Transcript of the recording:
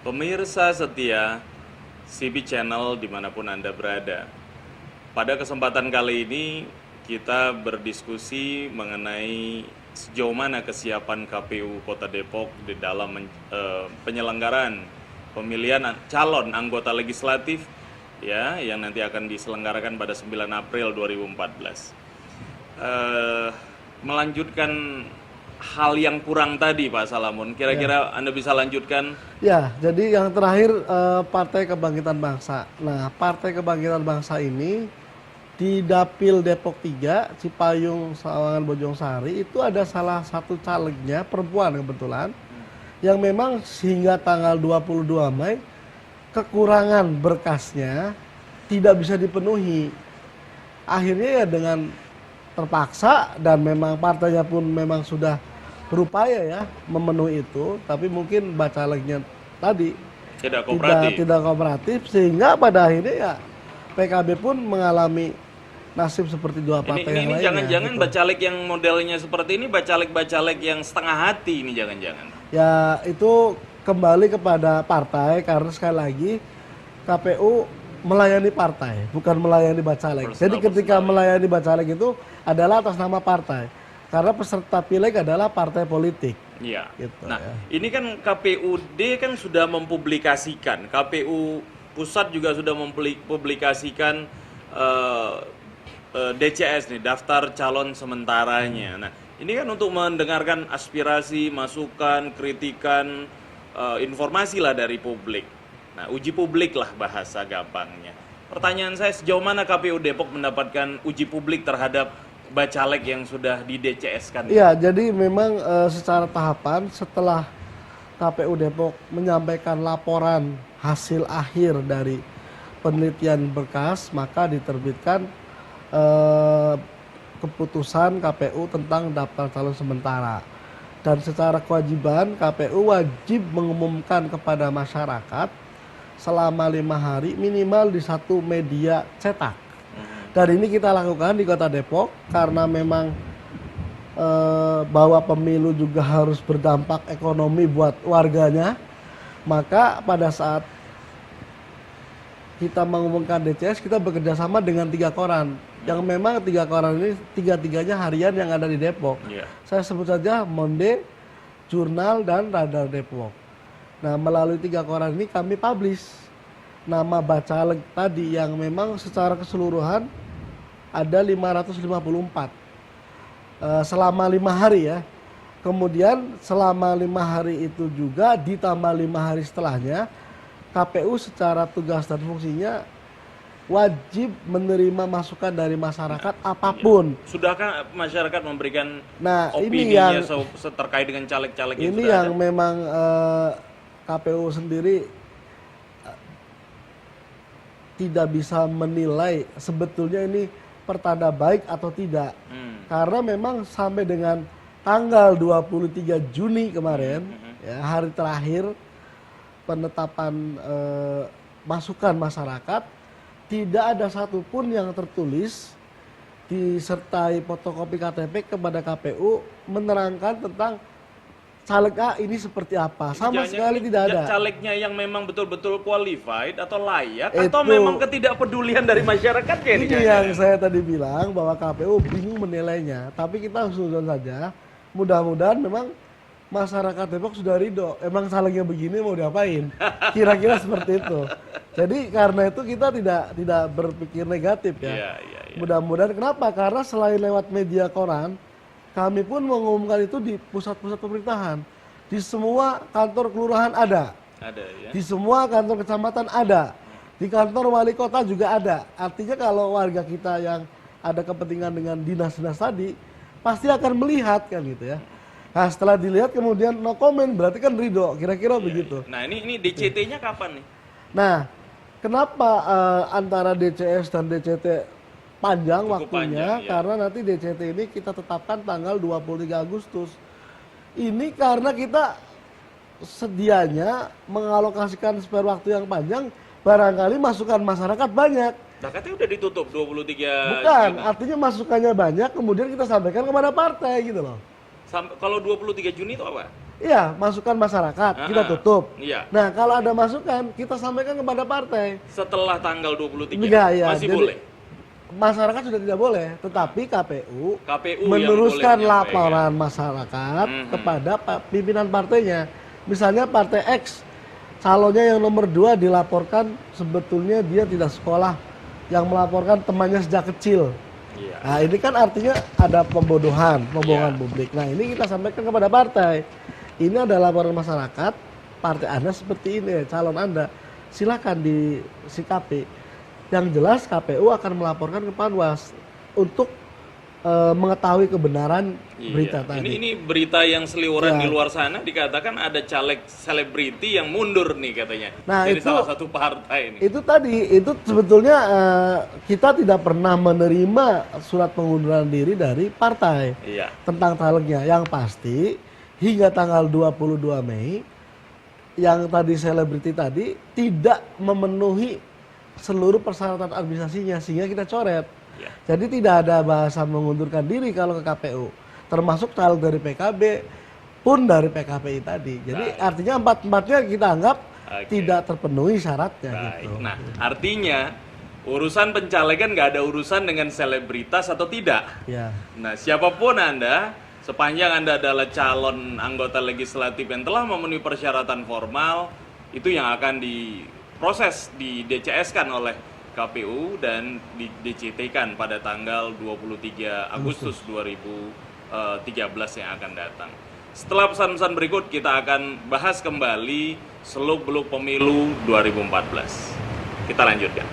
Pemirsa setia CB Channel dimanapun Anda berada. Pada kesempatan kali ini kita berdiskusi mengenai sejauh mana kesiapan KPU Kota Depok di dalam penyelenggaraan pemilihan calon anggota legislatif ya yang nanti akan diselenggarakan pada 9 April 2014. Melanjutkan hal yang kurang tadi Pak Salamun, kira-kira Anda bisa lanjutkan? Ya, jadi yang terakhir Partai Kebangkitan Bangsa. Nah, Partai Kebangkitan Bangsa ini di Dapil Depok 3, Cipayung, Sawangan, Bojongsari itu ada salah satu calegnya, perempuan kebetulan, yang memang hingga tanggal 22 Mei kekurangan berkasnya tidak bisa dipenuhi. Akhirnya ya dengan terpaksa dan memang partainya pun memang sudah berupaya ya memenuhi itu, tapi mungkin bacalegnya tadi tidak kooperatif sehingga pada akhirnya ya PKB pun mengalami nasib seperti dua partai yang lainnya. Ini jangan-jangan gitu. Bacaleg yang modelnya seperti ini bacaleg yang setengah hati ini jangan-jangan. Ya itu kembali kepada partai karena sekali lagi KPU melayani partai, bukan melayani bacaleg. Jadi ketika melayani bacaleg itu adalah atas nama partai. Karena peserta pileg adalah partai politik. Iya. Gitu, nah, ini kan KPUD kan sudah mempublikasikan, KPU pusat juga sudah mempublikasikan DCS nih, daftar calon sementaranya. Nah, ini kan untuk mendengarkan aspirasi, masukan, kritikan, informasi lah dari publik. Nah, uji publik lah bahasa gampangnya. Pertanyaan saya, sejauh mana KPU Depok mendapatkan uji publik terhadap bacaleg yang sudah di DCS-kan? Iya, jadi memang secara tahapan setelah KPU Depok menyampaikan laporan hasil akhir dari penelitian berkas, maka diterbitkan keputusan KPU tentang daftar calon sementara. Dan secara kewajiban KPU wajib mengumumkan kepada masyarakat selama 5 hari minimal di satu media cetak. Dan ini kita lakukan di Kota Depok karena memang bahwa pemilu juga harus berdampak ekonomi buat warganya. Maka pada saat kita mengumumkan DCS, kita bekerja sama dengan 3 koran. Yang memang 3 koran ini tiga-tiganya harian yang ada di Depok. Saya sebut saja Monde, Jurnal, dan Radar Depok. Nah, melalui 3 koran ini kami publish nama bacaleg tadi yang memang secara keseluruhan ada 554 selama 5 hari ya. Kemudian selama 5 hari itu juga ditambah 5 hari setelahnya KPU secara tugas dan fungsinya wajib menerima masukan dari masyarakat apapun. Sudahkah masyarakat memberikan opininya terkait dengan caleg-caleg yang ini sudah yang ada? Memang KPU sendiri tidak bisa menilai sebetulnya ini pertanda baik atau tidak. Karena memang sampai dengan tanggal 23 Juni kemarin, ya, hari terakhir penetapan masukan masyarakat, tidak ada satupun yang tertulis disertai fotokopi KTP kepada KPU menerangkan tentang caleg A ini seperti apa. Sama sekali tidak ada. Calegnya yang memang betul-betul qualified atau layak atau memang ketidakpedulian dari masyarakat kayak ini yang saya tadi bilang bahwa KPU bingung menilainya. Tapi kita husnuzon saja. Mudah-mudahan memang masyarakat Depok sudah ridho. Emang calegnya begini mau diapain? Kira-kira seperti itu. Jadi karena itu kita tidak berpikir negatif ya. Mudah-mudahan kenapa? Karena selain lewat media koran, kami pun mengumumkan itu di pusat-pusat pemerintahan. Di semua kantor kelurahan ada. Ya? Di semua kantor kecamatan ada. Di kantor wali kota juga ada. Artinya kalau warga kita yang ada kepentingan dengan dinas-dinas tadi, pasti akan melihat kan gitu ya. Nah setelah dilihat kemudian no comment, berarti kan ridho. Kira-kira begitu. Nah ini DCT-nya kapan nih? Nah kenapa antara DCS dan DCT panjang waktunya karena nanti DCT ini kita tetapkan tanggal 23 Agustus. Ini karena kita sedianya mengalokasikan spare waktu yang panjang, barangkali masukan masyarakat banyak. Nah, katanya udah ditutup 23 Bukan, Juni. artinya masukannya banyak, kemudian kita sampaikan kepada partai gitu loh. Kalau 23 Juni itu apa? Iya, masukan masyarakat, kita tutup. Iya. Nah, kalau ada masukan, kita sampaikan kepada partai. Setelah tanggal 23 Enggak, ya. masih Jadi, boleh. masyarakat sudah tidak boleh, tetapi KPU yang meneruskan boleh laporan masyarakat kepada pimpinan partainya. Misalnya partai X, calonnya yang nomor 2 dilaporkan sebetulnya dia tidak sekolah, yang melaporkan temannya sejak kecil. Iya. Nah, ini kan artinya ada pembodohan Iya. publik. Nah, ini kita sampaikan kepada partai. Ini adalah laporan masyarakat, partai Anda seperti ini, calon Anda. Silakan disikapi. Yang jelas KPU akan melaporkan ke Panwas untuk mengetahui kebenaran berita Iya. tadi. Ini berita yang seliweran Ya. di luar sana dikatakan ada caleg selebriti yang mundur nih katanya. Nah, dari itu- salah satu partai ini. Itu tadi, itu sebetulnya kita tidak pernah menerima surat pengunduran diri dari partai Iya. tentang calegnya. Yang pasti hingga tanggal 22 Mei yang tadi selebriti tadi tidak memenuhi seluruh persyaratan administrasinya sehingga kita coret. Iya. Jadi tidak ada bahasa mengundurkan diri kalau ke KPU, termasuk caleg dari PKB pun dari PKPI tadi. Jadi Baik. artinya empat-empatnya kita anggap Oke. tidak terpenuhi syaratnya Baik. gitu. Nah, artinya urusan pencalegan nggak ada urusan dengan selebritas atau tidak. Ya. Nah, siapapun Anda, sepanjang Anda adalah calon anggota legislatif yang telah memenuhi persyaratan formal, itu yang akan diproses, di DCS-kan oleh KPU dan di DCT-kan pada tanggal 23 Agustus 2013 yang akan datang. Setelah pesan-pesan berikut, kita akan bahas kembali seluk-beluk pemilu 2014. Kita lanjutkan.